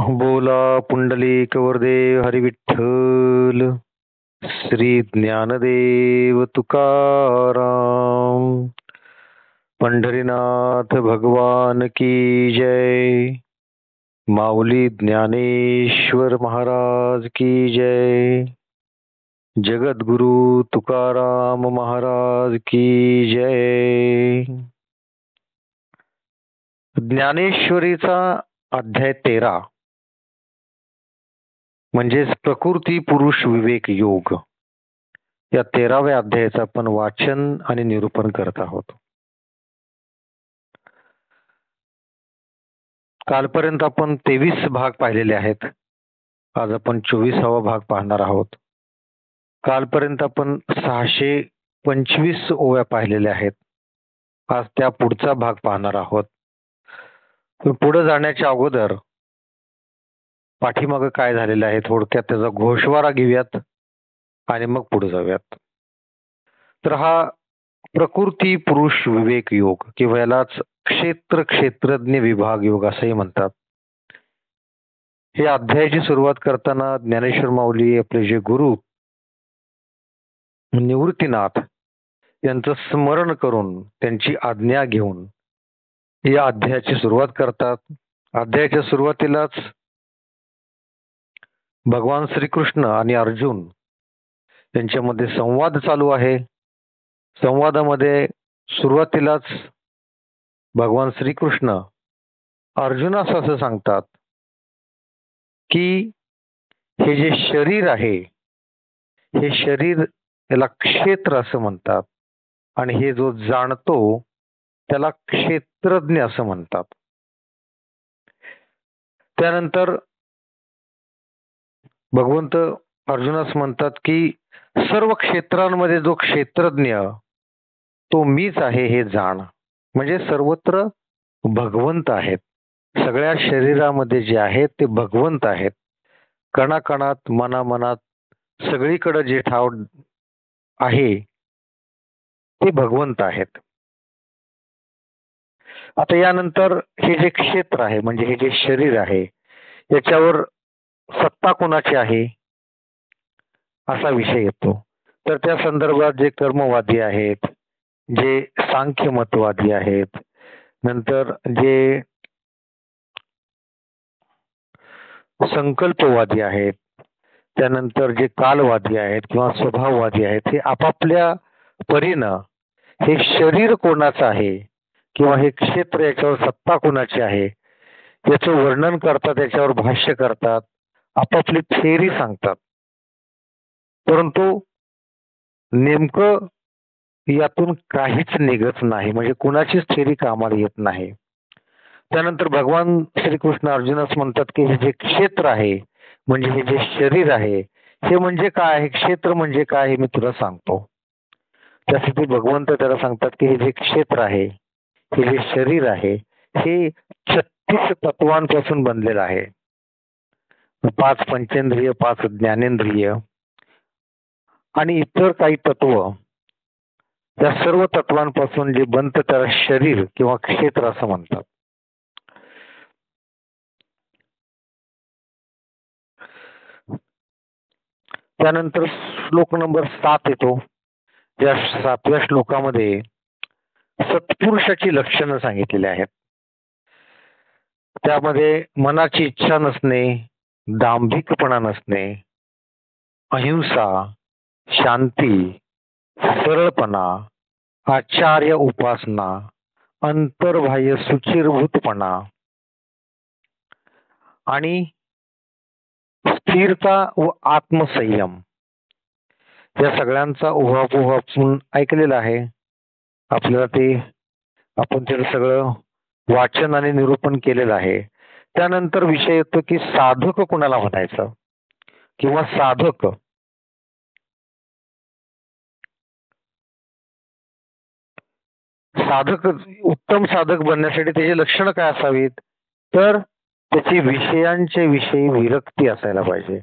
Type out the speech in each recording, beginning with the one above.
बोला पुंडलिक वरदे हरी विठ्ठल. श्री ज्ञानदेव तुकाराम. पंढरीनाथ भगवान की जय. माऊली ज्ञानेश्वर महाराज की जय. जगद्गुरु तुकाराम महाराज की जय. ज्ञानेश्वरीचा अध्याय 13 म्हणजेच प्रकृती पुरुष विवेक योग या 13व्या अध्यायाचं आपण वाचन आणि निरूपण करत आहोत. कालपर्यंत आपण 23 भाग पाहिलेले आहेत. आज आपण 24वा भाग पाहणार आहोत. कालपर्यंत आपण 625 ओव्या पाहिलेल्या आहेत. आज त्या पुढचा भाग पाहणार आहोत. पुढे जाण्याच्या अगोदर पाठीमागं काय झालेलं आहे थोडक्यात त्याचा घोषवारा घेऊयात आणि मग पुढे जाऊयात. तर हा प्रकृती पुरुष विवेक योग किंवा यालाच क्षेत्रज्ञ विभाग योग असंही म्हणतात. हे अध्यायाची सुरुवात करताना ज्ञानेश्वर माऊली आपले जे गुरु निवृत्तीनाथ यांचं स्मरण करून त्यांची आज्ञा घेऊन या अध्यायाची सुरुवात करतात. अध्यायाच्या सुरुवातीलाच भगवान श्रीकृष्ण आणि अर्जुन यांच्यामध्ये संवाद चालू आहे. संवादामध्ये सुरुवातीलाच भगवान श्रीकृष्ण अर्जुनास असं सांगतात की हे जे शरीर आहे हे शरीर याला क्षेत्र असं म्हणतात आणि हे जो जाणतो त्याला क्षेत्रज्ञ असं म्हणतात. त्यानंतर भगवंत अर्जुनास म्हणतात की सर्व क्षेत्रांमध्ये जो क्षेत्रज्ञ तो मीच आहे हे जाण. म्हणजे सर्वत्र भगवंत आहेत. सगळ्या शरीरामध्ये जे आहेत ते भगवंत आहेत. कणाकणात मनामनात सगळीकडे जे ठाव आहे ते भगवंत आहेत. आता यानंतर हे जे क्षेत्र आहे म्हणजे हे जे शरीर आहे याच्यावर सत्ता कोणाची आहे असा विषय येतो. तर त्या संदर्भात जे कर्मवादी आहेत, जे सांख्यमतवादी आहेत, नंतर जे संकल्पवादी आहेत, त्यानंतर जे कालवादी आहेत किंवा स्वभाववादी आहेत, हे आपापल्या परीनं हे शरीर कोणाचं आहे किंवा हे क्षेत्र याच्यावर सत्ता कोणाची आहे याचं वर्णन करतात, याच्यावर भाष्य करतात, आपापली थेअरी सांगतात. परंतु नेमकं यातून काहीच निघत नाही. म्हणजे कुणाचीच थेअरी कामाला येत नाही. त्यानंतर भगवान श्रीकृष्ण अर्जुनास म्हणतात की हे जे क्षेत्र आहे म्हणजे हे जे शरीर आहे हे म्हणजे काय आहे, क्षेत्र म्हणजे काय हे मी तुला सांगतो. त्यासाठी भगवंत त्याला सांगतात की हे जे क्षेत्र आहे हे जे शरीर आहे हे 36 तत्वांपासून बनलेलं आहे. 5 पंचेंद्रिय, 5 ज्ञानेंद्रिय आणि इतर काही तत्व, या सर्व तत्वांपासून जे बनतं त्याला शरीर किंवा क्षेत्र असं म्हणतात. त्यानंतर श्लोक नंबर 7 येतो. या 7व्या श्लोकामध्ये सत्पुरुषाची लक्षणं सांगितलेली आहेत. त्यामध्ये मनाची इच्छा नसणे, दांभिकपणा नसणे, अहिंसा, शांती, सरळपणा, आचार्य उपासना, अंतर्बाह्य सुचिरभूतपणा आणि स्थिरता व आत्मसंयम या सगळ्यांचा उहापोह आपण ऐकलेला आहे. आपल्याला ते आपण त्याचं सगळं वाचन आणि निरूपण केलेलं आहे. त्यानंतर विषय येतो की साधक कोणाला म्हणायचं किंवा साधक उत्तम साधक बनण्यासाठी त्याची लक्षणं काय असावीत, तर त्याची विषयांचे विषयी विरक्ती असायला पाहिजे.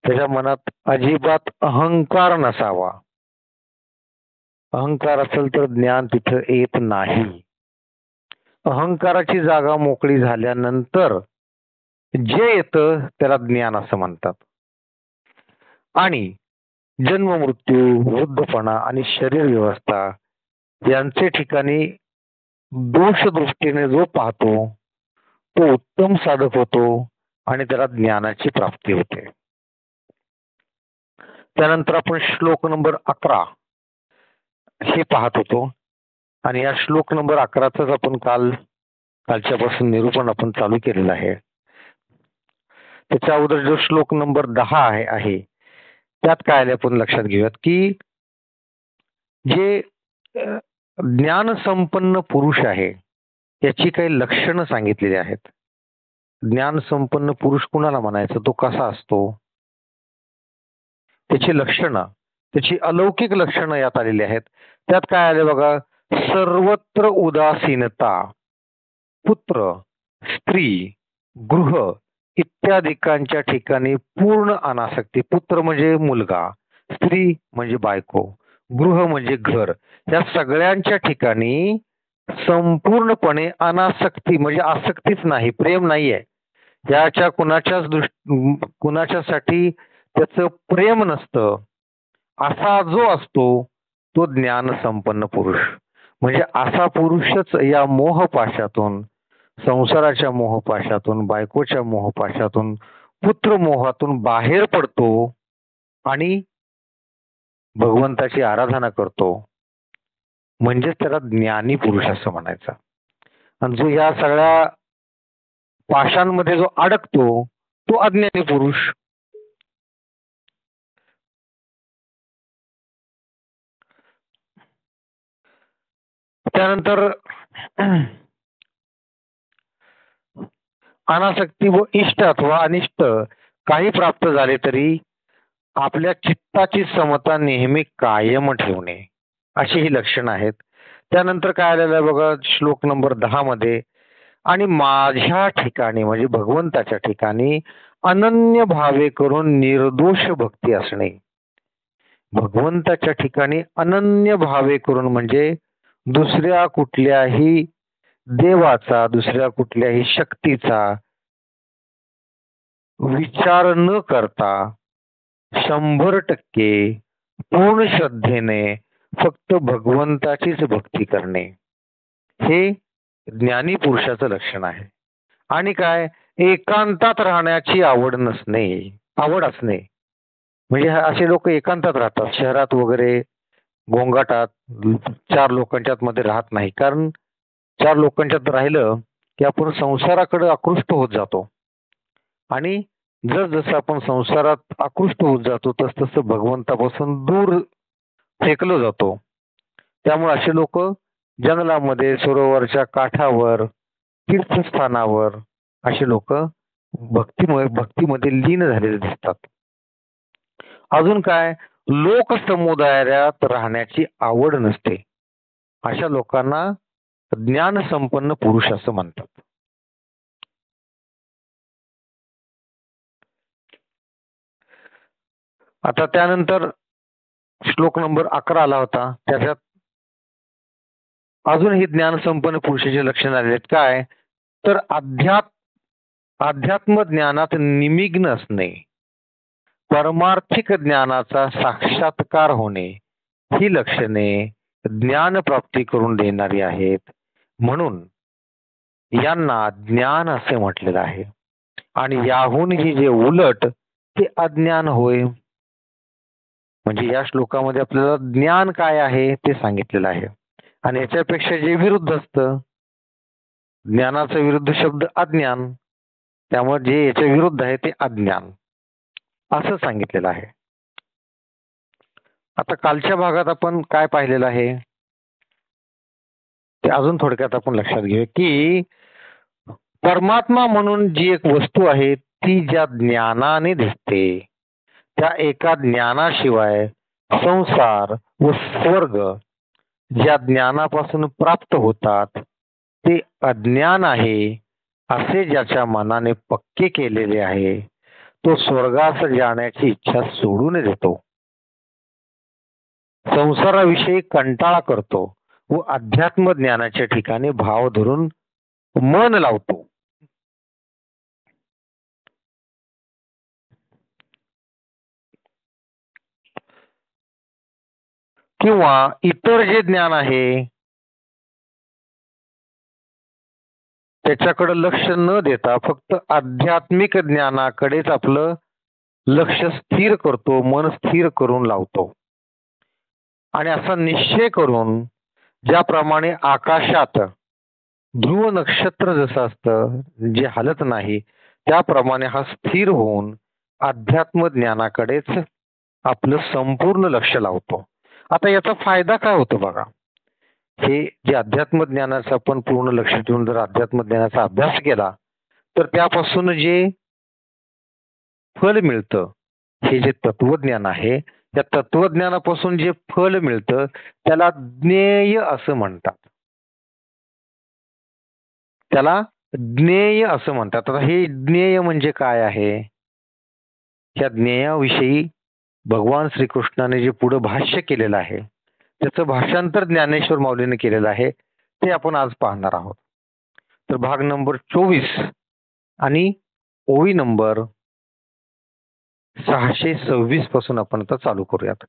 त्याच्या मनात अजिबात अहंकार नसावा. अहंकार असेल तर ज्ञान तिथं येत नाही. अहंकाराची जागा मोकळी झाल्यानंतर जे येतं त्याला ज्ञान असं म्हणतात. आणि जन्म, मृत्यू, वृद्धपणा आणि शरीर व्यवस्था यांचे ठिकाणी दोष दृष्टीने जो पाहतो तो उत्तम साधक होतो आणि त्याला ज्ञानाची प्राप्ती होते. त्यानंतर आपण श्लोक नंबर 11 हे पाहत होतो आणि या श्लोक नंबर 11च आपण कालच्यापासून निरूपण आपण चालू केलेलं आहे. त्याच्या अगोदर जो श्लोक नंबर 10 आहे त्यात काय आले आपण लक्षात घेऊयात की जे ज्ञान संपन्न पुरुष आहे याची काही लक्षणं सांगितलेली आहेत. ज्ञान संपन्न पुरुष कुणाला म्हणायचं, तो कसा असतो, त्याची लक्षणं, त्याची अलौकिक लक्षणं यात आलेली आहेत. त्यात काय आले बघा, सर्वत्र उदासीनता, पुत्र, स्त्री, गृह इत्यादिकांच्या ठिकाणी पूर्ण अनासक्ती. पुत्र म्हणजे मुलगा, स्त्री म्हणजे बायको, गृह म्हणजे घर, या सगळ्यांच्या ठिकाणी संपूर्णपणे अनासक्ती म्हणजे आसक्तीच नाही, प्रेम नाहीये. याच्या कुणाच्यासाठी त्याचं प्रेम नसतं. असा जो असतो तो ज्ञान संपन्न पुरुष. म्हणजे असा पुरुषच या मोहपाशातून, संसाराच्या मोहपाशातून, बायकोच्या मोहपाशातून, पुत्र मोहातून बाहेर पडतो आणि भगवंताची आराधना करतो. म्हणजेच त्याला ज्ञानी पुरुष असं म्हणायचं. आणि जो या सगळ्या पाशांमध्ये जो अडकतो तो अज्ञानी पुरुष. त्यानंतर अनासक्ती व इष्ट अथवा अनिष्ट काही प्राप्त झाले तरी आपल्या चित्ताची समता नेहमी कायम ठेवणे, अशी ही लक्षणं आहेत. त्यानंतर काय आलेलं आहे बघा श्लोक नंबर 10 मध्ये, आणि माझ्या ठिकाणी म्हणजे भगवंताच्या ठिकाणी अनन्य भावे करून निर्दोष भक्ती असणे. भगवंताच्या ठिकाणी अनन्य भावे करून म्हणजे दुसऱ्या कुठल्याही देवाचा, दुसऱ्या कुठल्याही शक्तीचा विचार न करता 100% पूर्ण श्रद्धेने फक्त भगवंताचीच भक्ती करणे, हे ज्ञानी पुरुषाचं लक्षण आहे. आणि काय, एकांतात राहण्याची आवड असणे. म्हणजे असे लोक एकांतात राहतात, शहरात वगैरे गोंगाटात 4 लोकांच्यात मध्ये राहत नाही. कारण 4 लोकांच्यात राहिलं की आपण संसाराकडे आकृष्ट होत जातो आणि जसं आपण संसारात आकृष्ट होत जातो तसं भगवंतापासून दूर फेकलो जातो. त्यामुळे असे लोक जंगलामध्ये, सरोवरच्या काठावर, तीर्थस्थानावर असे लोक भक्तीमध्ये लीन झालेले दिसतात. अजून काय, लोक समुदायात राहण्याची आवड नसते. अशा लोकांना ज्ञान संपन्न पुरुष असं म्हणतात. आता त्यानंतर श्लोक नंबर 11 आला होता, त्याच्यात अजूनही ज्ञान संपन्न पुरुषाचे लक्षण आले आहेत. काय तर अध्यात्म ज्ञानात निमग्न असणे, परमार्थिक ज्ञानाचा साक्षात्कार होणे, ही लक्षणे ज्ञान प्राप्ती करून देणारी आहेत. म्हणून यांना ज्ञान असे म्हटलेलं आहे. आणि याहूनही जे उलट ते अज्ञान होय. म्हणजे या श्लोकामध्ये आपल्याला ज्ञान काय आहे ते सांगितलेलं आहे. आणि याच्यापेक्षा जे विरुद्ध असतं, ज्ञानाचा विरुद्ध शब्द अज्ञान, त्यामुळे जे याच्या विरुद्ध आहे ते अज्ञान असं सांगितलेलं आहे. आता कालच्या भागात आपण काय पाहिलेलं आहे ते अजून थोडक्यात आपण लक्षात घेऊ की परमात्मा म्हणून जी एक वस्तू आहे ती ज्या ज्ञानाने दिसते, त्या एका ज्ञानाशिवाय संसार व स्वर्ग ज्या ज्ञानापासून प्राप्त होतात ते अज्ञान आहे असे ज्याच्या मनाने पक्के केलेले आहे तो स्वर्गास जाण्याची इच्छा सोडून देतो, संसाराविषयी कंटाळा करतो व अध्यात्म ज्ञानाच्या ठिकाणी भाव धरून मन लावतो. किंवा इतर जे ज्ञान आहे त्याच्याकडे लक्ष न देता फक्त आध्यात्मिक ज्ञानाकडेच आपलं लक्ष स्थिर करतो, मन स्थिर करून लावतो. आणि असा निश्चय करून ज्याप्रमाणे आकाशात ध्रुव नक्षत्र जसं असतं जे हलत नाही, त्याप्रमाणे हा स्थिर होऊन अध्यात्म ज्ञानाकडेच आपलं संपूर्ण लक्ष लावतो. आता याचा फायदा काय होतो बघा. हे जे अध्यात्म ज्ञानाचं आपण पूर्ण लक्ष ठेवून जर अध्यात्म ज्ञानाचा अभ्यास केला तर त्यापासून जे फल मिळतं, हे जे तत्वज्ञान आहे, त्या तत्वज्ञानापासून जे फल मिळतं त्याला ज्ञेय असं म्हणतात. त्याला ज्ञेय असं म्हणतात. आता हे ज्ञेय म्हणजे काय आहे? त्या ज्ञेयाविषयी भगवान श्रीकृष्णाने जे पुढे भाष्य केलेलं आहे त्याचं भाषांतर ज्ञानेश्वर माऊलीने केलेलं आहे, ते आपण आज पाहणार आहोत. तर भाग नंबर 24 आणि ओळी नंबर 626 पासून आपण आता चालू करूयात.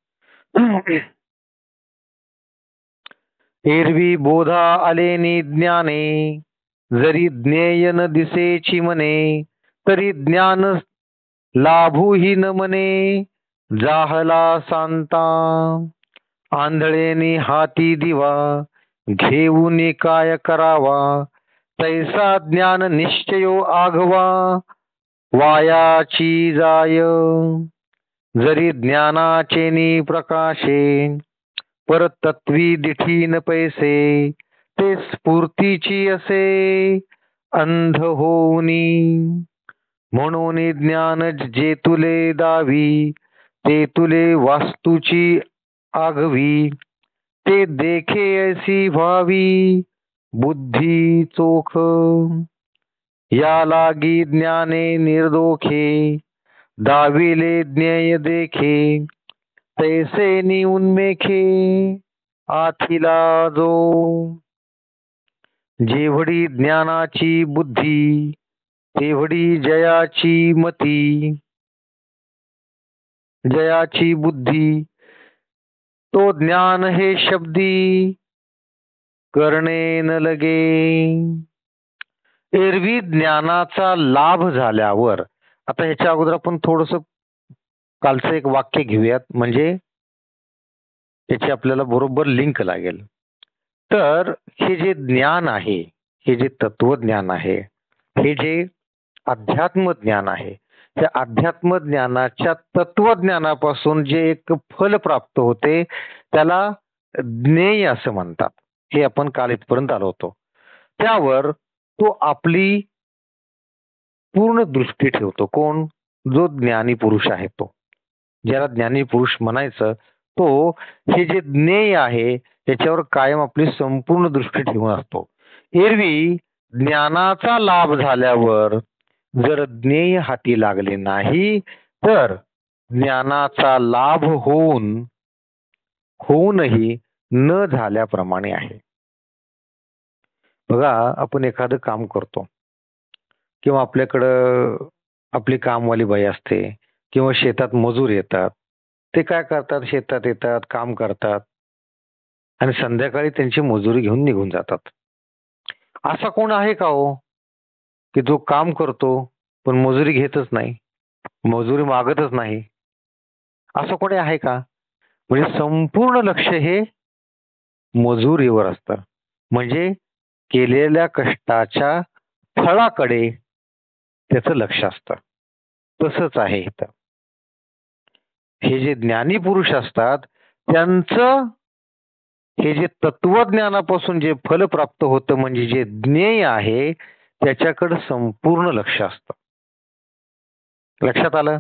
एरवी बोधा आलेनी ज्ञाने, जरी ज्ञेय न दिसेची मने, तरी ज्ञान लाभूही न मने, जाहला सांता. आंधळेनी हाती दिवा, घेऊन काय करावा, तैसा ज्ञान निश्चयो आघवा, वायाची जाय. जरी ज्ञानाचे प्रकाशे, परतत्वी दिठी न पैसे, ते स्फूर्तीची असे अंध होऊनी. म्हणून ज्ञान जे तुले दावी, ते तुले वास्तूची आघवी, ते देखे ऐसी व्हावी बुद्धी चोख. या लागी ज्ञाने निर्दोखे, दाविले ज्ञेय देखे, तैसे नि उन्मेखे आथिला जो. जेवढी ज्ञानाची बुद्धी, तेवढी जयाची मती. जयाची बुद्धी, तो ज्ञान हे शब्दी, करणे न लगे. एरवी ज्ञानाचा लाभ झाल्यावर, आता ह्याच्या अगोदर आपण थोडस कालचं एक वाक्य घेऊयात, म्हणजे याची आपल्याला बरोबर लिंक लागेल. तर हे जे ज्ञान आहे, हे जे तत्वज्ञान आहे, हे जे अध्यात्म ज्ञान आहे, त्या अध्यात्म ज्ञानाच्या तत्वज्ञानापासून जे एक फल प्राप्त होते त्याला ज्ञेय असं म्हणतात. हे आपण काल इथपर्यंत आलो होतो. त्यावर तो आपली पूर्ण दृष्टी ठेवतो. कोण? जो ज्ञानी पुरुष आहे तो. ज्याला ज्ञानी पुरुष म्हणायचं, तो हे जे ज्ञेय आहे त्याच्यावर कायम आपली संपूर्ण दृष्टी ठेवून असतो. एरवी ज्ञानाचा लाभ झाल्यावर जर ज्ञेय हाती लागले नाही तर ज्ञानाचा लाभ होऊनही न झाल्याप्रमाणे आहे. बघा, आपण एखादं काम करतो किंवा आपल्याकडं आपली कामवाली बाई असते किंवा शेतात मजूर येतात. ते काय करतात? शेतात येतात, काम करतात आणि संध्याकाळी त्यांची मजुरी घेऊन निघून जातात. असा कोण आहे का हो की जो काम करतो पण मजुरी घेतच नाही, मजुरी मागतच नाही? असं कोणी आहे का? म्हणजे संपूर्ण लक्ष हे मजुरीवर असतं, म्हणजे केलेल्या कष्टाच्या फळाकडे त्याचं लक्ष असतं. तसंच आहे इथं. हे जे ज्ञानी पुरुष असतात त्यांचं हे जे तत्वज्ञानापासून जे फल प्राप्त होतं, म्हणजे जे ज्ञेय आहे, त्याच्याकडे संपूर्ण लक्ष असतं. लक्षात आलं?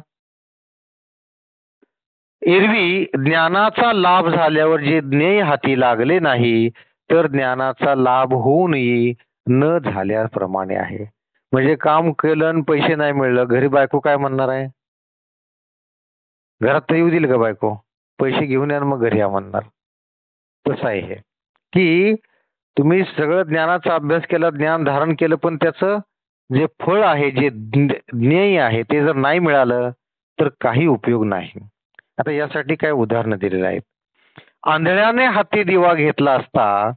एरवी ज्ञानाचा लाभ झाल्यावर जे ज्ञेय हाती लागले नाही तर ज्ञानाचा लाभ होऊनही न झाल्याप्रमाणे आहे. म्हणजे काम केलं आणि पैसे नाही मिळलं, घरी बायको काय म्हणणार आहे? घरात तर येऊ देईल का बायको? पैसे घेऊन या मग घरी या म्हणणार. तसं आहे हे, की तुम्ही सगळं ज्ञानाचा अभ्यास केला, ज्ञान धारण केलं, पण त्याचं जे फळ आहे, जे ज्ञेय आहे, ते जर नाही मिळालं तर काही उपयोग नाही. आता यासाठी काय उदाहरणं दिलेली आहेत. आंधळ्याने हाती दिवा घेतला असता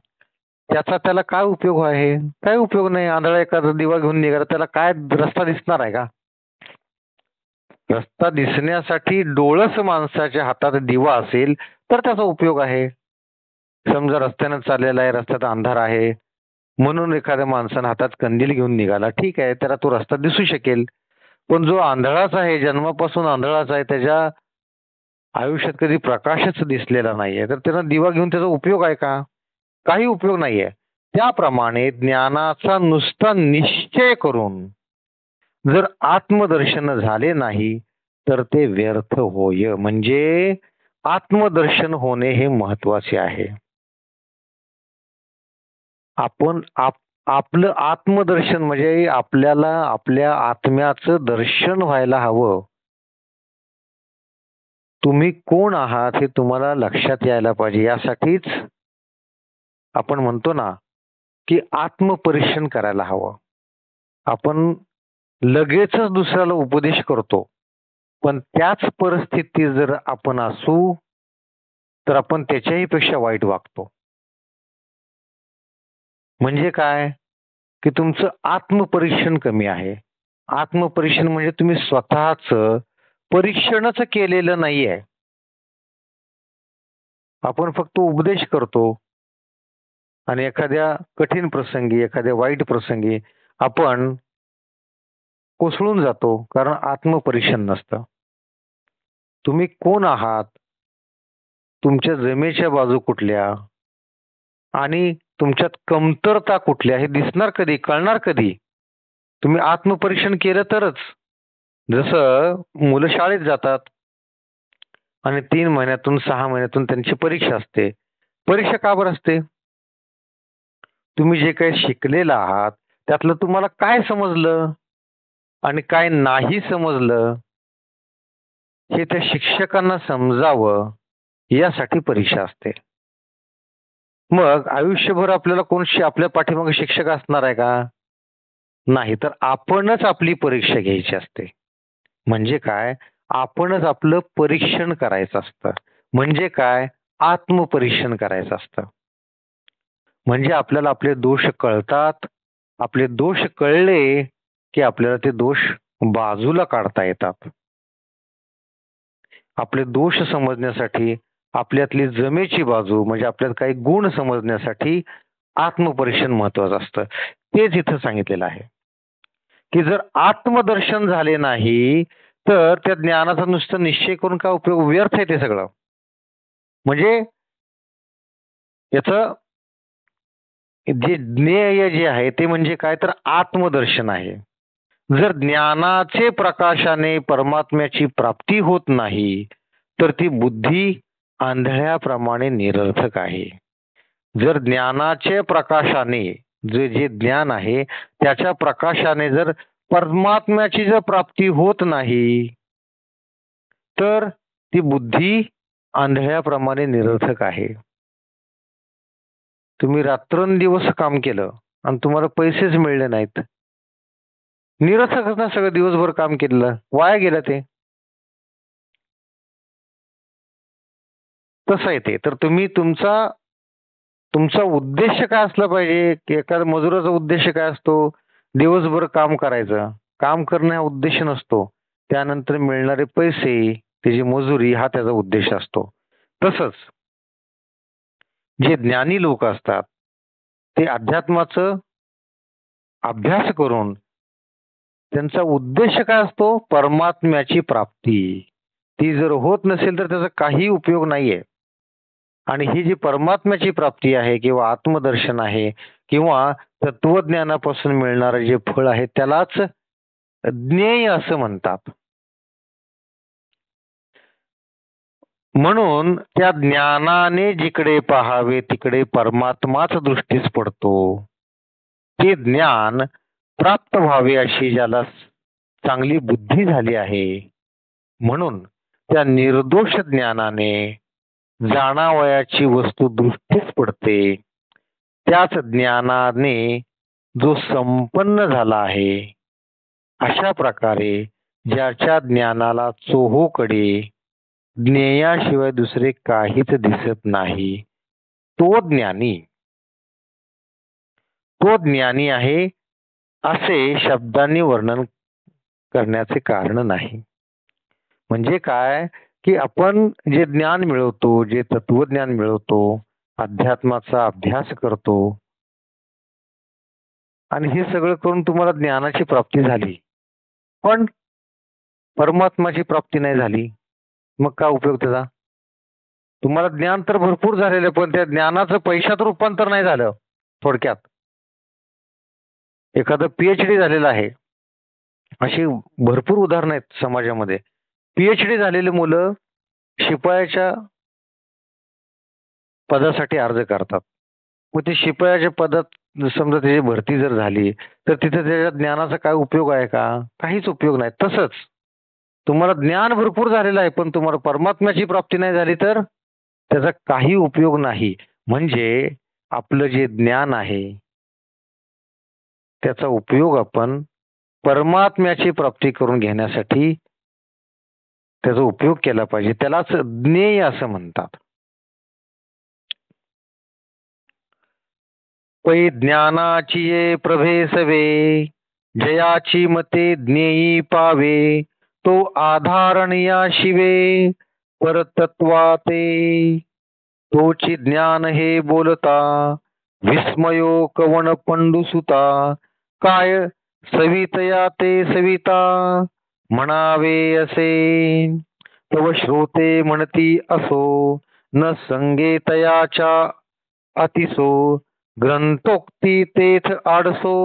त्याचा त्याला काय उपयोग आहे? काय उपयोग नाही. आंधळा एखादा दिवा घेऊन निघाला, त्याला काय रस्ता दिसणार आहे का? रस्ता दिसण्यासाठी डोळस माणसाच्या हातात दिवा असेल तर त्याचा उपयोग आहे. समजा रस्त्यानं चाललेला आहे, रस्त्यात अंधार आहे, म्हणून एखाद्या माणसानं हातात कंदील घेऊन निघाला, ठीक आहे, त्याला तो रस्ता दिसू शकेल. पण जो आंधळाच आहे, जन्मापासून आंधळाच आहे, त्याच्या आयुष्यात कधी प्रकाशच दिसलेला नाहीये, तर त्याला दिवा घेऊन त्याचा उपयोग आहे का? काही उपयोग नाहीये. त्याप्रमाणे ज्ञानाचा नुसता निश्चय करून जर आत्मदर्शन झाले नाही तर ते व्यर्थ होय. म्हणजे आत्मदर्शन होणे हे महत्वाचे आहे. आपण आपलं आत्मदर्शन म्हणजे आपल्याला आपल्या आत्म्याचं दर्शन व्हायला हवं. तुम्ही कोण आहात हे तुम्हाला लक्षात यायला पाहिजे. यासाठीच आपण म्हणतो ना की आत्मपरीक्षण करायला हवं. आपण लगेचच दुसऱ्याला उपदेश करतो, पण त्याच परिस्थितीत जर आपण असू तर आपण त्याच्याही पेक्षा वाईट वागतो. म्हणजे काय? की तुमचं आत्मपरीक्षण कमी आहे. आत्मपरीक्षण म्हणजे तुम्ही स्वतःच परीक्षणच केलेलं नाहीये. आपण फक्त उपदेश करतो आणि एखाद्या कठीण प्रसंगी, एखाद्या वाईट प्रसंगी आपण कोसळून जातो, कारण आत्मपरीक्षण नसतं. तुम्ही कोण आहात? तुमच्या जमेच्या बाजू कुठल्या? आणि तुमच्यात कमतरता कुठल्या? हे दिसणार कधी? कळणार कधी? तुम्ही आत्मपरीक्षण केलं तरच. जसं मुलं शाळेत जातात आणि 3 महिन्यातून 6 महिन्यातून त्यांची परीक्षा असते. परीक्षा का बरं असते? तुम्ही जे काही शिकलेलं आहात त्यातलं तुम्हाला काय समजलं आणि काय नाही समजलं हे त्या शिक्षकांना समजावं यासाठी परीक्षा असते. मग आयुष्यभर आपल्याला कोण आपल्या पाठीमागे शिक्षक असणार आहे का? नाही. तर आपणच आपली परीक्षा घ्यायची असते. म्हणजे काय? आपणच आपलं परीक्षण करायचं असतं. म्हणजे काय? आत्मपरीक्षण करायचं असतं. म्हणजे आपल्याला आपले दोष कळतात. आपले दोष कळले की आपल्याला ते दोष बाजूला काढता येतात. आपले दोष समजण्यासाठी आपल्यातली जमेची बाजू म्हणजे आपल्यात काही गुण समजण्यासाठी आत्मपरीक्षण महत्वाचं असतं. तेच इथं सांगितलेलं आहे की जर आत्मदर्शन झाले नाही तर त्या ज्ञानाचा नुसतं निश्चय करून काय उपयोग? व्यर्थ आहे ते सगळं. म्हणजे याचं जे ज्ञेय जे आहे ते म्हणजे काय? तर आत्मदर्शन आहे. जर ज्ञानाचे प्रकाशाने परमात्म्याची प्राप्ती होत नाही तर ती बुद्धी आंधळ्याप्रमाणे निरर्थक आहे. जर ज्ञानाच्या प्रकाशाने जे ज्ञान आहे त्याच्या प्रकाशाने जर परमात्म्याची जर प्राप्ती होत नाही तर ती बुद्धी आंधळ्याप्रमाणे निरर्थक आहे. तुम्ही रात्रंदिवस काम केलं आणि तुम्हाला पैसेच मिळले नाहीत, निरर्थकच ना सगळं. दिवसभर काम केलेलं वाया गेलं ते. तसं आहे ते. तर तुम्ही तुमचा उद्देश काय असला पाहिजे? की एखाद्या मजुराचा उद्देश काय असतो? दिवसभर काम करायचं. काम करणं हा उद्देश नसतो. त्यानंतर मिळणारे पैसे, त्याची मजुरी हा त्याचा उद्देश असतो. तसंच जे ज्ञानी लोक असतात ते अध्यात्माचं अभ्यास करून त्यांचा उद्देश काय असतो? परमात्म्याची प्राप्ती. ती जर होत नसेल तर त्याचा काही उपयोग नाहीये. आणि ही जी परमात्म्याची प्राप्ती आहे किंवा आत्मदर्शन आहे किंवा तत्वज्ञानापासून मिळणारं जे फळ आहे त्यालाच ज्ञेय असं म्हणतात. म्हणून त्या ज्ञानाने जिकडे पाहावे तिकडे परमात्माच दृष्टीस पडतो. ते ज्ञान प्राप्त व्हावे अशी ज्याला चांगली बुद्धी झाली आहे म्हणून त्या निर्दोष ज्ञानाने जाणावयाची वस्तू दृष्टीस पडते. त्याच ज्ञानाने जो संपन्न झाला आहे अशा प्रकारे ज्याच्या ज्ञानाला चोहोकडे ज्ञेयाशिवाय दुसरे काहीच दिसत नाही. तो ज्ञानी, तो ज्ञानी आहे असे शब्दांनी वर्णन करण्याचे कारण नाही. म्हणजे काय, की आपण जे ज्ञान मिळवतो, जे तत्वज्ञान मिळवतो, अध्यात्माचा अभ्यास करतो आणि हे सगळं करून तुम्हाला ज्ञानाची प्राप्ती झाली, पण परमात्माची प्राप्ती नाही झाली, मग काय उपयोग त्याचा? तुम्हाला ज्ञान तर भरपूर झालेलं, पण त्या ज्ञानाचं पैशात रूपांतर नाही झालं. थोडक्यात एखादं PhD झालेलं आहे, अशी भरपूर उदाहरणं आहेत समाजामध्ये. PhD झालेली मुलं शिपायाच्या पदासाठी अर्ज करतात. मग ते शिपायाच्या पदात समजा त्याची भरती जर झाली, तर तिथे त्याच्या ज्ञानाचा काय उपयोग आहे का? काहीच उपयोग नाही. तसंच तुम्हाला ज्ञान भरपूर झालेलं आहे, पण तुम्हाला परमात्म्याची प्राप्ती नाही झाली, तर त्याचा काही उपयोग नाही. म्हणजे आपलं जे ज्ञान आहे त्याचा उपयोग आपण परमात्म्याची प्राप्ती करून घेण्यासाठी त्याचा उपयोग केला पाहिजे. त्यालाच ज्ञेय असं म्हणतात. पै ज्ञानाची ये प्रभेसवे, जयाची मते ज्ञेयी पावे, तो आधारणीया शिवे परतत्वाते. तोची ज्ञान हे बोलता, विस्मयो कवण पंडुसुता. काय सवितया ते सविता, म्हणावे असे. तव श्रोते म्हणती असो, न संगे तयाच्या अतिसो. ग्रंथोक्ती तेथ आडसो,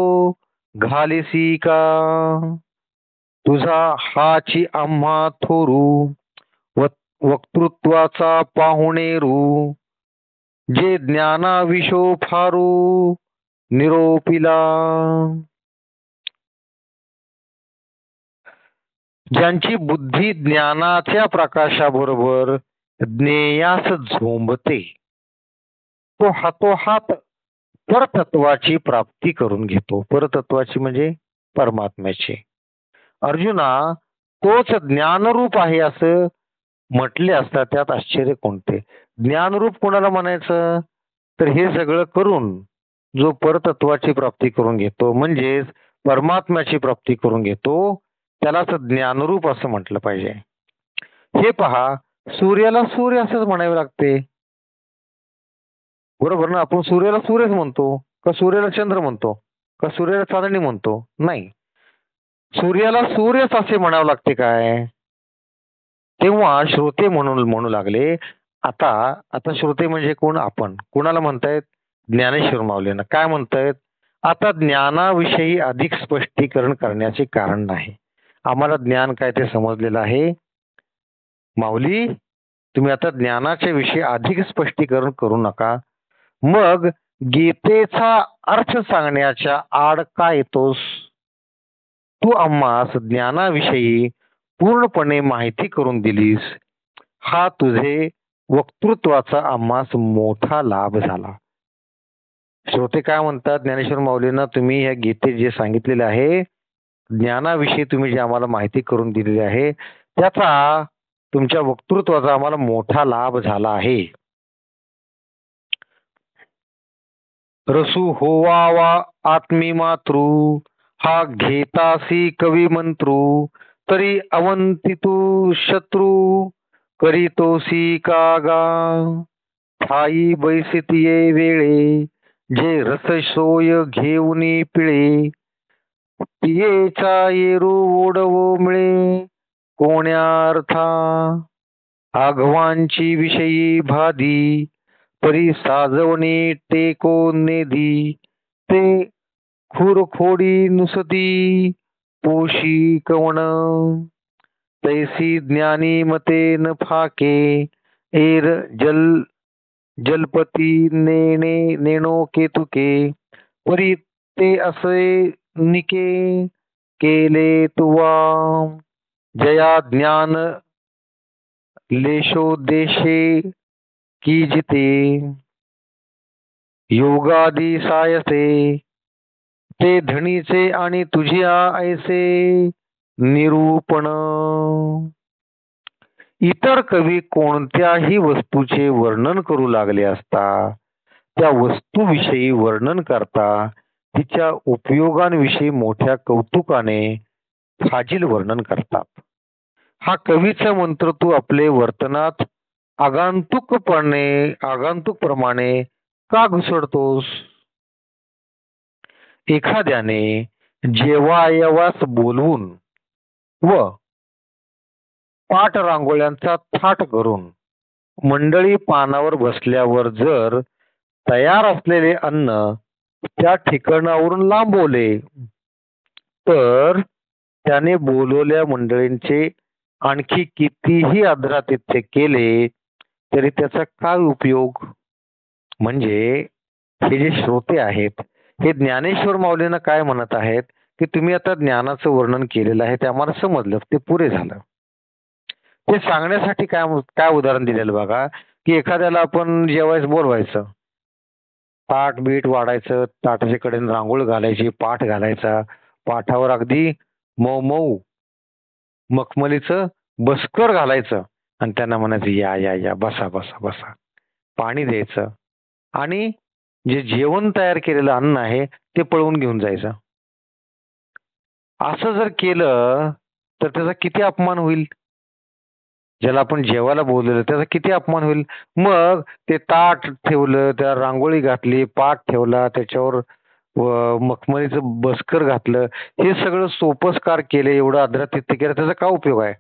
घालिसी का. तुझा हाची आम्हा थोरू, वक्तृत्वाचा पाहुणेरू. जे ज्ञानाविशो फारू, निरोपिला. ज्यांची बुद्धी ज्ञानाच्या प्रकाशाबरोबर ज्ञेयास झोंबते, तो हातोहात परतत्वाची प्राप्ती करून घेतो. परतत्वाची म्हणजे परमात्म्याची. अर्जुना, तोच ज्ञानरूप आहे असं म्हटले असता त्यात आश्चर्य कोणते? ज्ञानरूप कोणाला म्हणायचं? तर हे सगळं करून जो परतत्वाची प्राप्ती करून घेतो, म्हणजेच परमात्म्याची प्राप्ती करून घेतो, त्यालाच ज्ञानरूप असं म्हटलं पाहिजे. हे पहा, सूर्याला सूर्य असंच म्हणावे लागते, बरोबर ना? आपण सूर्याला सूर्यच म्हणतो का सूर्याला चंद्र म्हणतो का सूर्याला चांदणी म्हणतो? नाही, सूर्याला सूर्यच असे म्हणावं लागते काय? तेव्हा श्रोते म्हणू लागले. आता आता श्रोते म्हणजे कोण? आपण. कोणाला म्हणतायत? ज्ञानेश्वर माऊलींना. काय म्हणतायत? आता ज्ञानाविषयी अधिक स्पष्टीकरण करण्याचे कारण नाही, आम्हाला ज्ञान काय ते समजलेलं आहे. माऊली, तुम्ही आता ज्ञानाच्या विषयी अधिक स्पष्टीकरण करू नका. मग गीतेचा अर्थ सांगण्याच्या आड का येतोस? तू आम्हास ज्ञानाविषयी पूर्णपणे माहिती करून दिलीस, हा तुझे वक्तृत्वाचा आम्हास मोठा लाभ झाला. श्रोते काय म्हणतात ज्ञानेश्वर माऊलींना? तुम्ही या गीतेत जे सांगितलेले आहे, ज्ञानाविषयी तुम्ही जे आम्हाला माहिती करून दिलेली आहे, त्याचा तुमच्या वक्तृत्वाचा आम्हाला मोठा लाभ झाला आहे. रसू होवावा आत्मी मातृ, हा घेतासी कवी मंत्रू. तरी अवंतितू शत्रू, करीतोसी कागा. ठाई बैसितिये वेळे, जे रससोय घेऊनी पिळे. पियेचा येरू ओढवो मिळे, कोण्या अर्था. आघवांची विषयी भादी, परी साजवणी टेको नेदी. ते खुरखोडी नुसती, पोशी कवण. तैसी ज्ञानी मते न फाके, एर जलपती नेणो केतुके. परी ते असे निके, केले तुवा. जया ज्ञान लेशोदेशे कीजिते. योगादी सायसे, ते धणीचे आणि तुझिया ऐसे निरूपण. इतर कवी कोणत्याही वस्तूचे वर्णन करू लागले असता त्या वस्तूविषयी वर्णन करता तिच्या उपयोगांविषयी मोठ्या कौतुकाने फाजील वर्णन करतात. हा कवीचा मंत्र तू आपले वर्तनात आगंतुक प्रमाणे का घुसडतोस? एखाद्याने जेवायवास बोलवून व पाट रांगोळ्यांचा थाट करून मंडळी पानावर बसल्यावर जर तयार असलेले अन्न त्या ठिकाणावरून लांबवले तर त्याने बोलवल्या मंडळींचे आणखी कितीही आदरातिथ्य केले तरी त्याचा काय उपयोग? म्हणजे हे जे श्रोते आहेत हे ज्ञानेश्वर माऊलींना काय म्हणत आहेत की तुम्ही आता ज्ञानाचं वर्णन केलेलं आहे ते आम्हाला समजलं, ते पुरे झालं. ते सांगण्यासाठी काय काय उदाहरण दिलेलं बघा की एखाद्याला आपण जेवायच बोलवायचं, ताट बीट वाढायचं, ताटाच्या कडेने रांगोळ घालायची, पाठ घालायचा, पाठावर अगदी मऊ मऊ मखमलीचं बस्कर घालायचं आणि त्यांना म्हणायचं या या या बसा बसा बसा, पाणी द्यायचं आणि जे जेवण तयार केलेलं अन्न आहे ते पळवून घेऊन जायचं. असं जर केलं तर त्याचा किती अपमान होईल? ज्याला आपण जेवायला बोलवलं त्याचा किती अपमान होईल? मग ते ताट ठेवलं, त्या रांगोळी घातली, पाट ठेवला, त्याच्यावर मखमलीचं बस्कर घातलं, हे सगळं सोपस्कार केले, एवढं आदरातिथ्य केलं, त्याचा काय उपयोग आहे?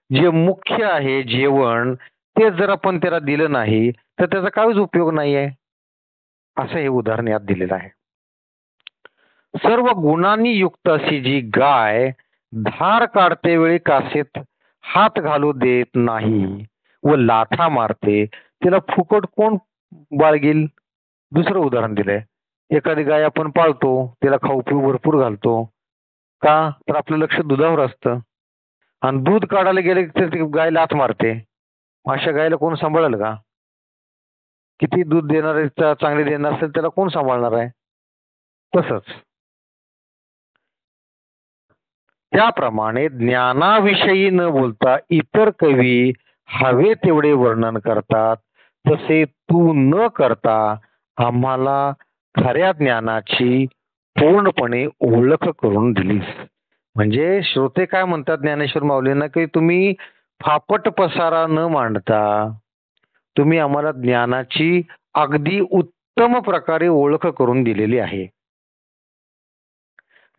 जे मुख्य आहे जेवण ते जर आपण त्याला दिलं नाही तर त्याचा काहीच उपयोग नाही आहे. असं हे उदाहरण यात दिलेलं आहे. सर्व गुणांनी युक्त अशी जी गाय धार काढते वेळी कासेत हात घालू देत नाही व लाथा मारते तिला फुकट कोण बाळगील? दुसरं उदाहरण दिलंय. एखादी गाय आपण पाळतो, तिला खाऊ पिऊ भरपूर घालतो, का तर आपलं लक्ष दुधावर असतं आणि दूध काढायला गेले तर ती गाय लाथ मारते. अशा गायला कोण सांभाळेल का? किती दूध देणार चांगले देणार असेल त्याला कोण सांभाळणार आहे? तसंच त्याप्रमाणे ज्ञानाविषयी न बोलता इतर कवी हवे तेवढे वर्णन करतात, तसे तू न करता आम्हाला खऱ्या ज्ञानाची पूर्णपणे ओळख करून दिलीस. म्हणजे श्रोते काय म्हणतात ज्ञानेश्वर माऊलींना की तुम्ही फापट पसारा न मांडता तुम्ही आम्हाला ज्ञानाची अगदी उत्तम प्रकारे ओळख करून दिलेली आहे.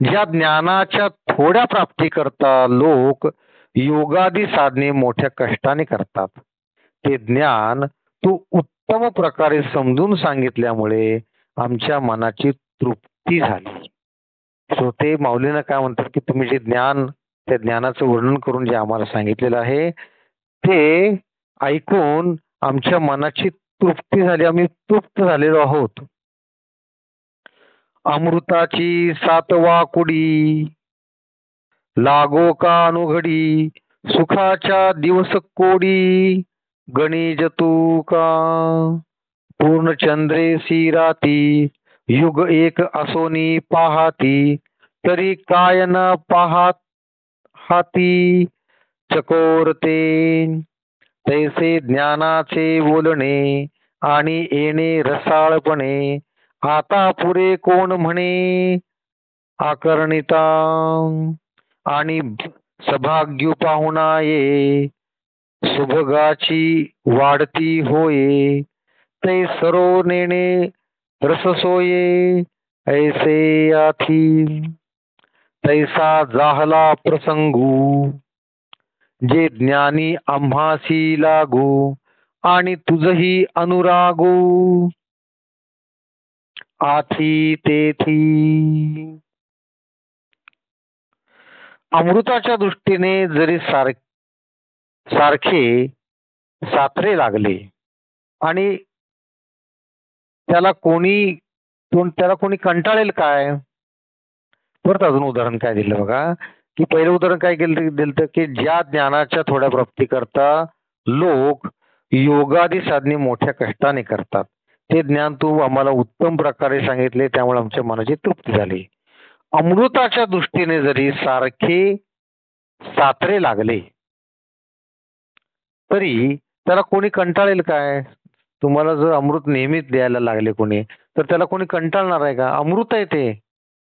ज्या ज्ञानाच्या थोड्या प्राप्ती करता लोक योगादी साधने मोठ्या कष्टाने करतात, ते ज्ञान तू उत्तम प्रकारे समजून सांगितल्यामुळे आमच्या मनाची तृप्ती झाली. श्रोते माऊलींना काय म्हणतात की तुम्ही जे ज्ञान, त्या ज्ञानाचं वर्णन करून जे आम्हाला सांगितलेलं आहे ते ऐकून आमच्या मनाची तृप्ती झाली, आम्ही तृप्त झालेलो आहोत. अमृताची सातवा कुडी लागो का अनुघडी सुखाच्या दिवस कोडी गणिज तू का पूर्णचंद्रे सी राती युग एक असोनी पाहाती तरी काय न पाहात हाती चकोरते तैसे ज्ञानाचे बोलणे आणि येणे रसाळपणे आता पुरे कोण म्हणे आकर्णिता आणि सभाग्यू पाहुणा ये सुभगाची वाढती होये ते सरो नेणे रससोये ऐसे आथी तैसा जाहला प्रसंगू जे ज्ञानी आम्हासी लागू आणि तुझही अनुरागू आथी तेथी. अमृताच्या दृष्टीने जरी सारखे सातरे लागले आणि त्याला कोणी कंटाळेल काय? परत अजून उदाहरण काय दिलं बघा की पहिलं उदाहरण काय दिलं की ज्या ज्ञानाच्या थोड्या प्राप्ती करता लोक योगादी साधने मोठ्या कष्टाने करतात, ते ज्ञान तू आम्हाला उत्तम प्रकारे सांगितले त्यामुळे आमच्या मनाची तृप्ती झाली. अमृताच्या दृष्टीने जरी सारखे सातरे लागले तरी त्याला कोणी कंटाळेल काय? तुम्हाला जर अमृत नेहमीच द्यायला लागले कोणी, तर त्याला कोणी कंटाळणार आहे का? अमृत आहे ते.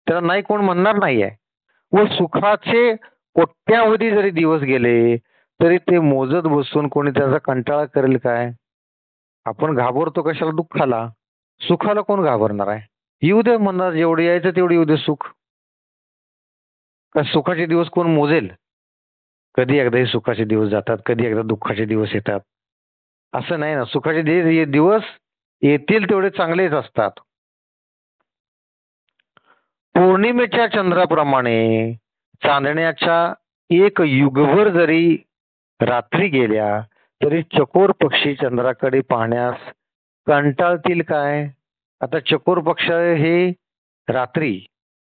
त्याला नाही कोण म्हणणार नाहीये. व सुखाचे कोट्यावधी जरी दिवस गेले, तरी ते मोजत बसून कोणी त्याचा कंटाळा करेल काय? आपण घाबरतो कशाला? दुःखाला. सुखाला कोण घाबरणार आहे? येऊ दे म्हणणार, जेवढे यायचं तेवढे येऊ दे सुख. का सुखाचे दिवस कोण मोजेल? कधी एकदा हे सुखाचे दिवस जातात, कधी एकदा दुःखाचे दिवस येतात. असं नाही ना, सुखाचे दिवस येतील तेवढे चांगलेच असतात. पौर्णिमेच्या चंद्राप्रमाणे चांदण्याच्या एक युगभर जरी रात्री गेल्या, तरी चकोर पक्षी चंद्राकडे पाहण्यास कंटाळतील काय? आता चकोर पक्ष हे रात्री,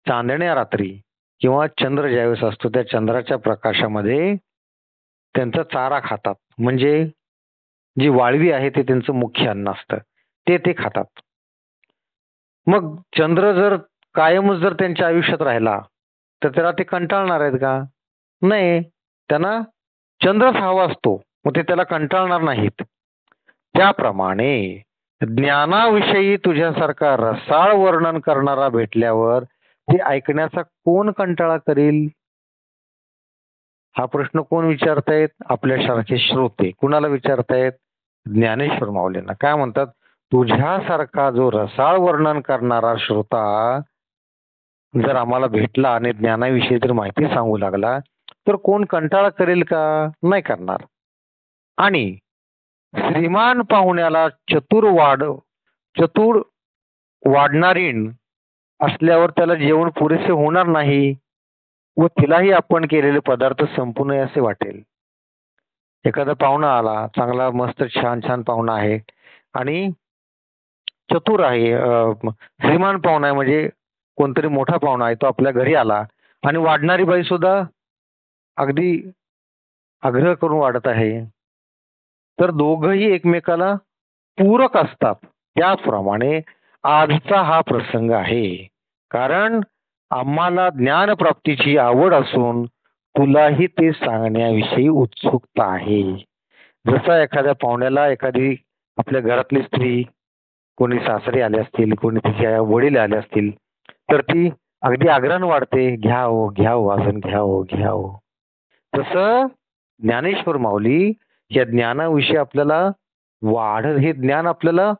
चांदण्या रात्री किंवा चंद्र ज्यावेळेस असतो त्या चंद्राच्या प्रकाशामध्ये त्यांचा चारा खातात. म्हणजे जी वाळवी आहे ते त्यांचं मुख्य अन्न असतं, ते खातात. मग चंद्र जर कायमच जर त्यांच्या आयुष्यात राहिला, तर त्याला ते कंटाळणार आहेत का? नाही. त्यांना चंद्रच हवा असतो, मग ते त्याला कंटाळणार नाहीत. त्याप्रमाणे ज्ञानाविषयी तुझ्यासारखा रसाळ वर्णन करणारा भेटल्यावर ते ऐकण्याचा कोण कंटाळा करील? हा प्रश्न कोण विचारतायत? आपल्यासारखे श्रोते. कुणाला विचारतायत? ज्ञानेश्वर माऊलींना. काय म्हणतात? तुझ्यासारखा जो रसाळ वर्णन करणारा श्रोता जर आम्हाला भेटला आणि ज्ञानाविषयी जर माहिती सांगू लागला, तर कोण कंटाळा करेल का? नाही करणार. आणि श्रीमान पाहुण्याला चतुर वाढणारीण असल्यावर त्याला जेवण पुरेसे होणार नाही व तिलाही आपण केलेले पदार्थ संपू नये असे वाटेल. एखादा पाहुणा आला, चांगला मस्त छान छान पाहुणा आहे आणि चतुर आहे, श्रीमान पाहुणा आहे, म्हणजे कोणतरी मोठा पाहुणा आहे, तो आपल्या घरी आला आणि वाढणारी बाई सुद्धा अगदी आग्रह करून वाढत आहे, तर दोघंही एकमेकाला पूरक असतात. त्याचप्रमाणे आजचा हा प्रसंग आहे. कारण आम्हाला ज्ञानप्राप्तीची आवड असून तुलाही ते सांगण्याविषयी उत्सुकता आहे. जसा एखाद्या पाहुण्याला एखादी आपल्या घरातली स्त्री, कोणी सासरे आले असतील, कोणी तिच्या वडील आले असतील, तर ती अगदी आग्रहानं वाढते, घ्या हो घ्या हो, अजून घ्या हो घ्या हो. तसं ज्ञानेश्वर माऊली या ज्ञानाविषयी आपल्याला हे ज्ञान आपल्याला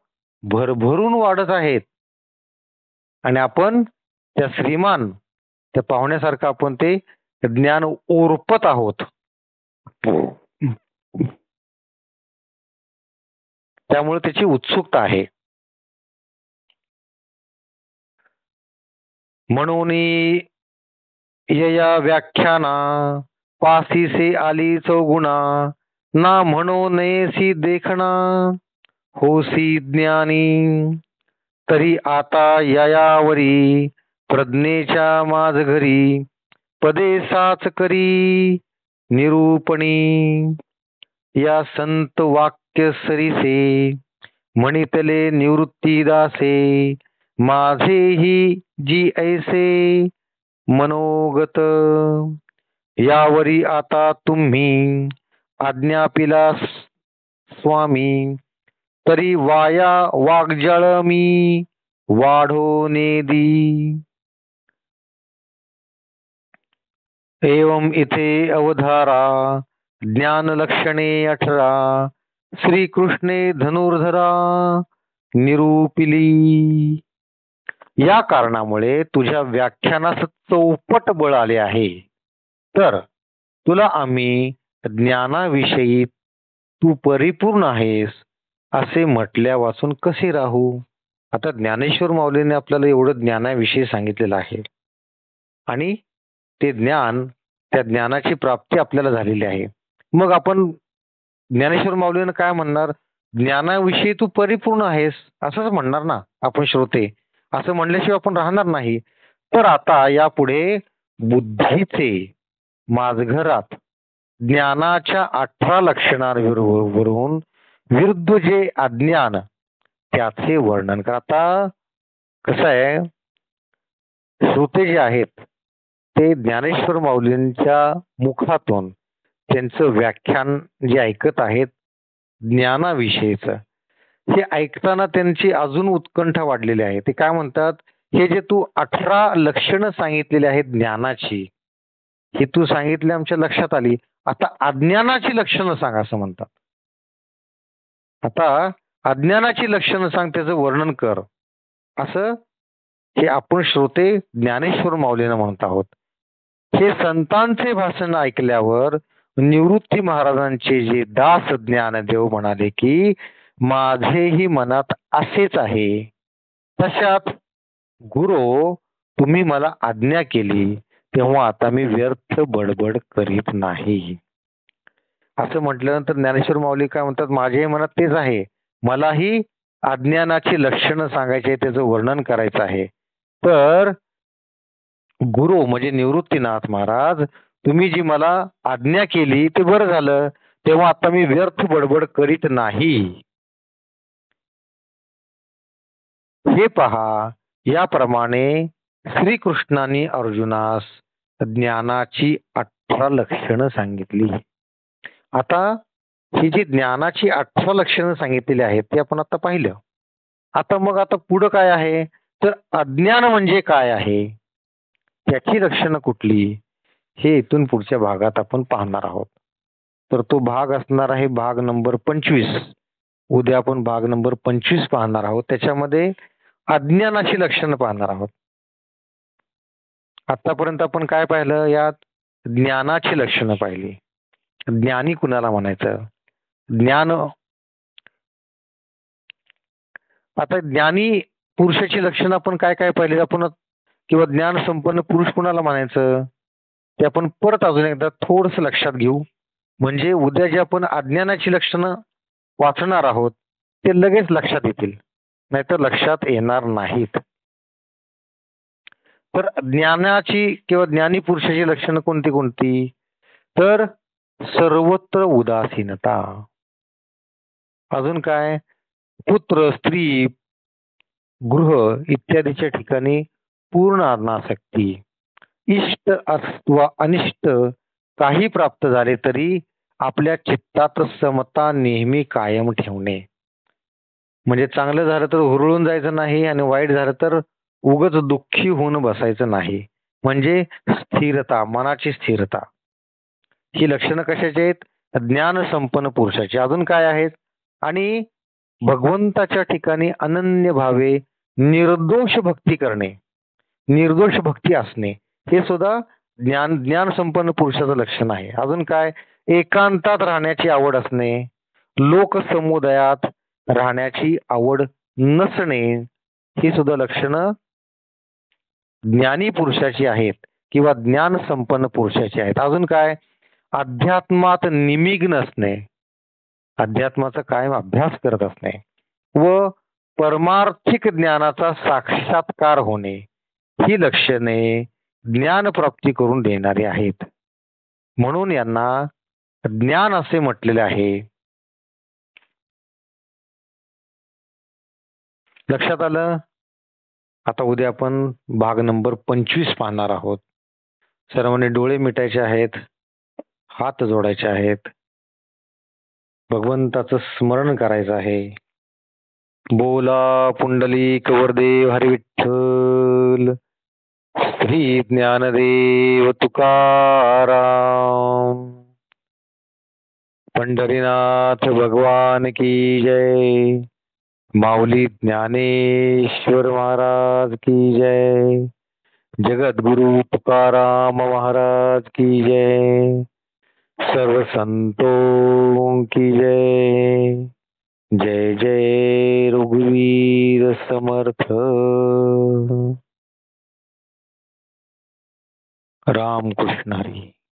भरभरून वाढत आहेत आणि आपण त्या श्रीमान, त्या पाहुण्यासारखं आपण ते ज्ञान ओरपत आहोत. त्यामुळे त्याची उत्सुकता आहे. म्हणून या व्याख्याना पासीसे आली चौगुणा, ना म्हणो नयेसी देखणा, होसी ज्ञानी. तरी आता यायावरी प्रज्ञेच्या माझ घरी, पदे साच करी निरूपणी. या संत वाक्य सरीसे, म्हणितले निवृत्ती दासे, माझेही जी ऐसे मनोगत. यावरी आता तुम्ही आज्ञापिला स्वामी, तरी वाया वाग्जळ मी वाढो नेदी. एवं इथे अवधारा ज्ञान लक्षणे 18, श्रीकृष्णे धनुर्धरा निरूपिली. या कारणामुळे तुझ्या व्याख्यानास चौपट बळ आले आहे. तर तुला आम्ही ज्ञानाविषयी तू परिपूर्ण आहेस असे म्हटल्या वाचून कसे राहू? आता ज्ञानेश्वर माऊलीने आपल्याला एवढं ज्ञानाविषयी सांगितलेलं आहे आणि ते ज्ञान, त्या ज्ञानाची प्राप्ती आपल्याला झालेली आहे. मग आपण ज्ञानेश्वर माऊलीने काय म्हणणार? ज्ञानाविषयी तू परिपूर्ण आहेस असंच म्हणणार ना आपण श्रोते. असं म्हणल्याशिवाय आपण राहणार नाही. तर आता यापुढे बुद्धीचे माझघरात ज्ञानाच्या 18 लक्षणांवरून विरुद्ध जे अज्ञान त्याचे वर्णन कर. आता कसं आहे, श्रोते जे आहेत ते ज्ञानेश्वर माऊलींच्या मुखातून त्यांचं व्याख्यान जे ऐकत आहेत ज्ञानाविषयीचं. हे ऐकताना त्यांची अजून उत्कंठा वाढलेली आहे. ते काय म्हणतात, हे जे तू 18 लक्षणं सांगितलेली आहेत ज्ञानाची, ही तू सांगितली आमच्या लक्षात आली. आता अज्ञानाची लक्षणं सांग असं म्हणतात. आता अज्ञानाची लक्षणं सांग, त्याचं वर्णन कर, असं हे आपण श्रोते ज्ञानेश्वर माऊलींना म्हणत आहोत. हे संतांचे भाषण ऐकल्यावर निवृत्ती महाराजांचे जे दास ज्ञानदेव म्हणाले की माझेही मनात असेच आहे. तशात गुरु तुम्ही मला आज्ञा केली तेव्हा आता मी व्यर्थ बडबड करीत नाही. असं म्हटल्यानंतर ज्ञानेश्वर माऊली काय म्हणतात, माझ्याही मनात तेच आहे. मलाही अज्ञानाची लक्षणं सांगायची आहे, त्याचं वर्णन करायचं आहे. तर गुरु म्हणजे निवृत्तीनाथ महाराज, तुम्ही जी मला आज्ञा केली ते बरं झालं, तेव्हा आता मी व्यर्थ बडबड करीत नाही. हे पहा, याप्रमाणे श्रीकृष्णाने अर्जुनास ज्ञानाची 18 लक्षणं सांगितली. आता ही जी ज्ञानाची 18 लक्षणं सांगितलेली आहेत ते आपण आता पाहिलं. आता पुढं काय आहे, तर अज्ञान म्हणजे काय आहे, त्याची लक्षणं कुठली, हे इथून पुढच्या भागात आपण पाहणार आहोत. तर तो भाग असणार आहे भाग नंबर 25. उद्या आपण भाग नंबर 25 पाहणार आहोत. त्याच्यामध्ये अज्ञानाची लक्षणं पाहणार आहोत. आतापर्यंत आपण काय पाहिलं, यात ज्ञानाची लक्षणं पाहिली. ज्ञानी कुणाला म्हणायचं, ज्ञान. आता ज्ञानी पुरुषाची लक्षणं आपण काय काय पाहिली आपण, किंवा ज्ञान संपन्न पुरुष कुणाला म्हणायचं ते आपण परत अजून एकदा थोडंसं लक्षात घेऊ. म्हणजे उद्या जे आपण अज्ञानाची लक्षणं वाचणार आहोत ते लगेच लक्षात येतील, नाहीतर लक्षात येणार नाहीत. तर ज्ञानाची किंवा ज्ञानी पुरुषाची लक्षणं कोणती कोणती, तर सर्वत्र उदासीनता. अजून काय, पुत्र स्त्री गृह इत्यादीच्या ठिकाणी पूर्ण अनासक्ती. इष्ट अथवा अनिष्ट काही प्राप्त झाले तरी आपल्या चित्तात समता नेहमी कायम ठेवणे. म्हणजे चांगलं झालं तर हुरळून जायचं नाही आणि वाईट झालं तर उगच दुःखी होऊन बसायचं नाही. म्हणजे स्थिरता, मनाची स्थिरता. ही लक्षणं कशाची आहेत, ज्ञान संपन्न पुरुषाची. अजून काय आहेत, आणि भगवंताच्या ठिकाणी अनन्य भावे निर्दोष भक्ती करणे, निर्दोष भक्ती असणे, हे सुद्धा ज्ञान संपन्न पुरुषाचं लक्षण आहे. अजून काय, एकांतात राहण्याची आवड असणे, लोकसमुदायात राहण्याची आवड नसणे, ही सुद्धा लक्षणं ज्ञानी पुरुषाची आहेत किंवा ज्ञान संपन्न पुरुषाची आहेत. अजून काय, अध्यात्मात निमग्न असणे, अध्यात्माचा कायम अभ्यास करत असणे व परमार्थिक ज्ञानाचा साक्षात्कार होणे, ही लक्षणे ज्ञानप्राप्ती करून देणारी आहेत. म्हणून यांना ज्ञान असे म्हटलेले आहे. लक्षात आलं. आता उद्या आपण भाग नंबर 25 पाहणार आहोत. सर्वांनी डोळे मिटायचे आहेत, हात जोडायचे आहेत, भगवंताचं स्मरण करायचं आहे. बोला पुंडलिक वरदेव हरी विठ्ठल, श्री ज्ञानदेव तुकाराम, पंढरीनाथ भगवान की जय, माऊली ज्ञानेश्वर महाराज की जय, जगद्गुरु तुकाराम महाराज की जय, सर्व संतों की जय. जय जय रघुवीर समर्थ. राम कृष्ण हरी.